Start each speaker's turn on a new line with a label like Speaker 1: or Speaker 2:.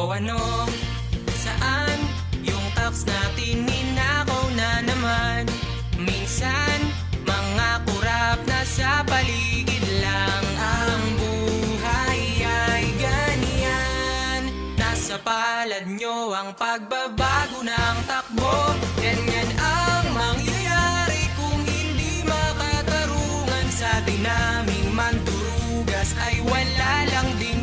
Speaker 1: o ano? Saan yung tax natin ninakaw na naman? Minsan, mga kurap na sa paligid lang. Ang buhay ay ganyan. Nasa palad nyo ang pagbabago ng takbo. Ganyan ang mangyayari kung hindi makatarungan. Sa dinaming mandurugas ay wala lang din